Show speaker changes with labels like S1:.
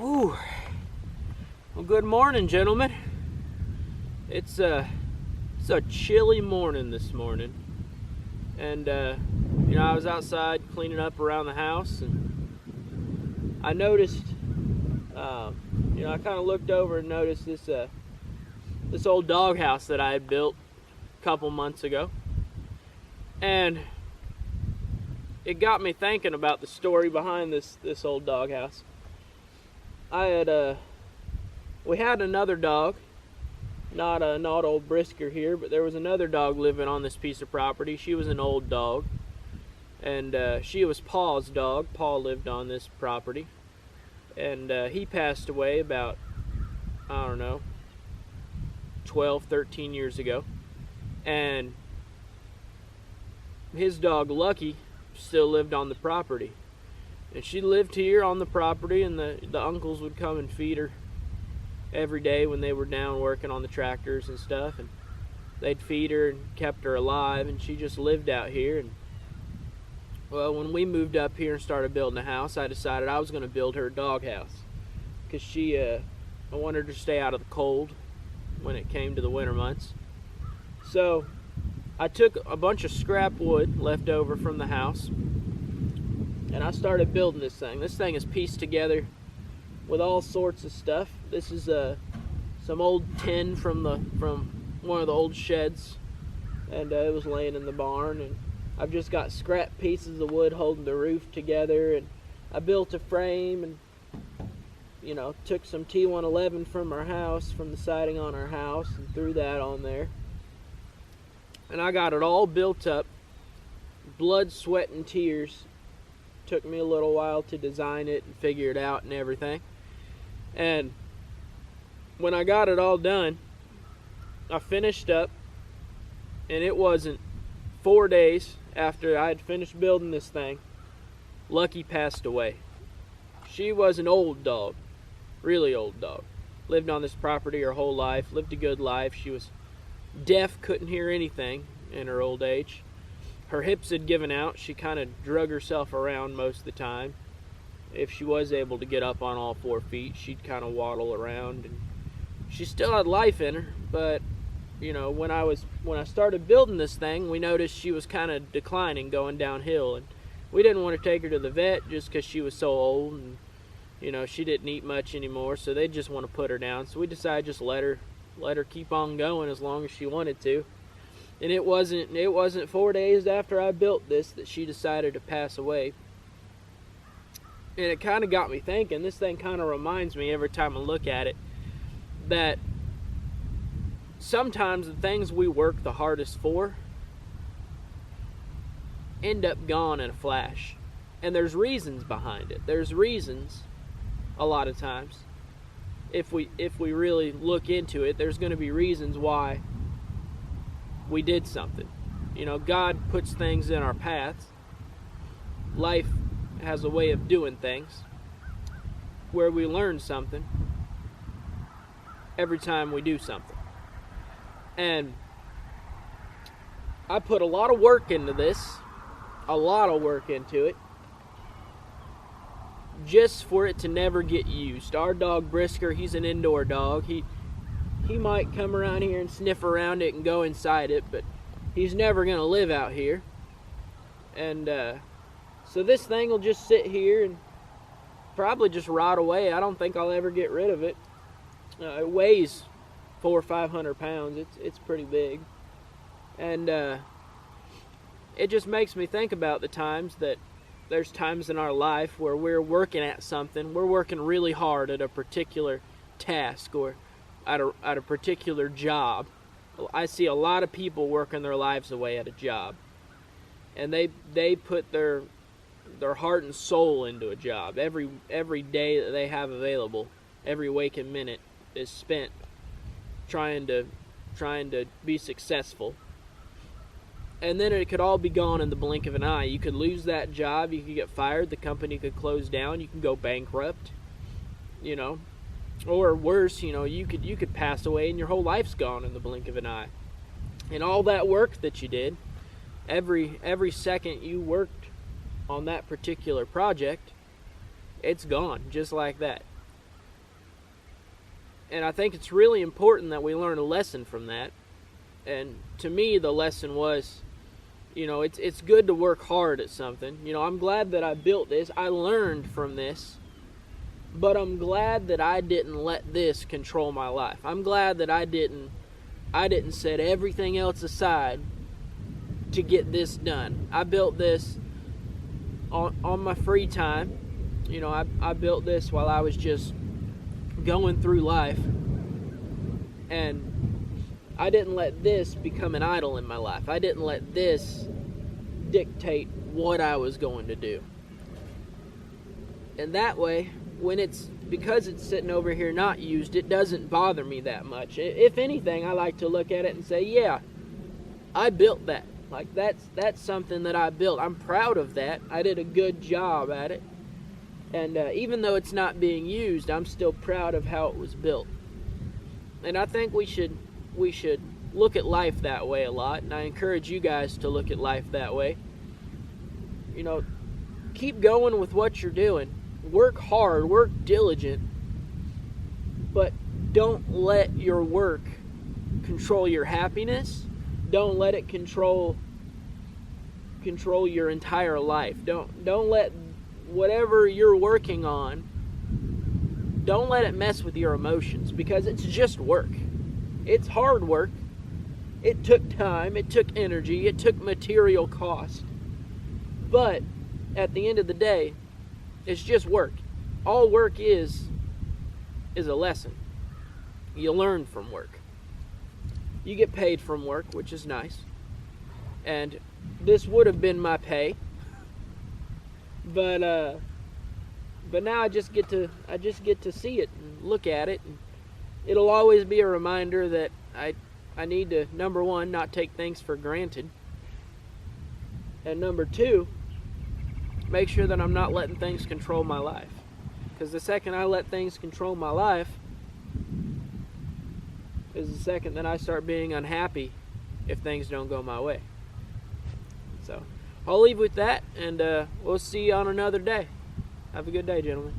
S1: Ooh. Well, good morning, gentlemen. It's a chilly morning this morning, and I was outside cleaning up around the house, and I noticed, I kind of looked over and noticed this old doghouse that I had built a couple months ago, and it got me thinking about the story behind this old doghouse. We had another dog, not old Brisker here, but there was another dog living on this piece of property. She was an old dog, and she was Paul's dog. Paul lived on this property, and he passed away about, 12, 13 years ago, and his dog Lucky still lived on the property. And she lived here on the property, and the uncles would come and feed her every day when they were down working on the tractors and stuff, and they'd feed her and kept her alive, and she just lived out here. And well, when we moved up here and started building a house, I decided I was going to build her a doghouse, because I wanted her to stay out of the cold when it came to the winter months. So I took a bunch of scrap wood left over from the house, and I started building this thing. This thing is pieced together with all sorts of stuff. This is some old tin from one of the old sheds, and it was laying in the barn. And I've just got scrap pieces of wood holding the roof together. And I built a frame, and took some T111 from our house, from the siding on our house, and threw that on there. And I got it all built up. Blood, sweat, and tears. Took me a little while to design it and figure it out and everything. And when I got it all done, I finished up, and it wasn't 4 days after I had finished building this thing, Lucky passed away. She was an old dog, really old dog. Lived on this property her whole life, lived a good life. She was deaf, couldn't hear anything in her old age. Her hips had given out. She kind of drug herself around most of the time. If she was able to get up on all 4 feet, she'd kind of waddle around, and she still had life in her. But when I started building this thing, we noticed she was kind of declining, going downhill, and we didn't want to take her to the vet just because she was so old, and she didn't eat much anymore, so they just want to put her down. So we decided just let her keep on going as long as she wanted to. And it wasn't 4 days after I built this that she decided to pass away. And it kind of got me thinking. This thing kind of reminds me every time I look at it that sometimes the things we work the hardest for end up gone in a flash. And there's reasons behind it. There's reasons a lot of times. If we really look into it, there's going to be reasons why we did something. God puts things in our paths. Life has a way of doing things where we learn something every time we do something. And I put a lot of work into this, just for it to never get used. Our dog Brisker, he's an indoor dog. He might come around here and sniff around it and go inside it, but he's never going to live out here. And so this thing will just sit here and probably just rot away. I don't think I'll ever get rid of it. It weighs 400 or 500 pounds. It's pretty big. And it just makes me think about the times that there's times in our life where we're working at something. We're working really hard at a particular task or at a particular job. I see a lot of people working their lives away at a job, and they put their heart and soul into a job. Every day that they have available, every waking minute is spent trying to be successful. And then it could all be gone in the blink of an eye. You could lose that job, you could get fired, the company could close down, you can go bankrupt, or worse, you could pass away and your whole life's gone in the blink of an eye. And all that work that you did, every second you worked on that particular project, it's gone just like that. And I think it's really important that we learn a lesson from that. And to me, the lesson was, it's good to work hard at something. I'm glad that I built this. I learned from this. But I'm glad that I didn't let this control my life. I'm glad that I didn't set everything else aside to get this done. I built this on my free time. I built this while I was just going through life. And I didn't let this become an idol in my life. I didn't let this dictate what I was going to do. And that way, because it's sitting over here not used, it doesn't bother me that much. If anything, I like to look at it and say, yeah, I built that. Like, that's something that I built. I'm proud of that. I did a good job at it. And even though it's not being used, I'm still proud of how it was built. And I think we should look at life that way a lot. And I encourage you guys to look at life that way. Keep going with what you're doing. Work hard, work diligent, but don't let your work control your happiness. Don't let it control your entire life. Don't let whatever you're working on, don't let it mess with your emotions, because it's just work. It's hard work. It took time, it took energy, it took material cost. But at the end of the day, it's just work. All work is a lesson. You learn from work. You get paid from work, which is nice. And this would have been my pay. But now I just get to see it and look at it, and it'll always be a reminder that I need to, number one, not take things for granted. And number two, make sure that I'm not letting things control my life. Because the second I let things control my life is the second that I start being unhappy if things don't go my way. So I'll leave with that, and we'll see you on another day. Have a good day, gentlemen.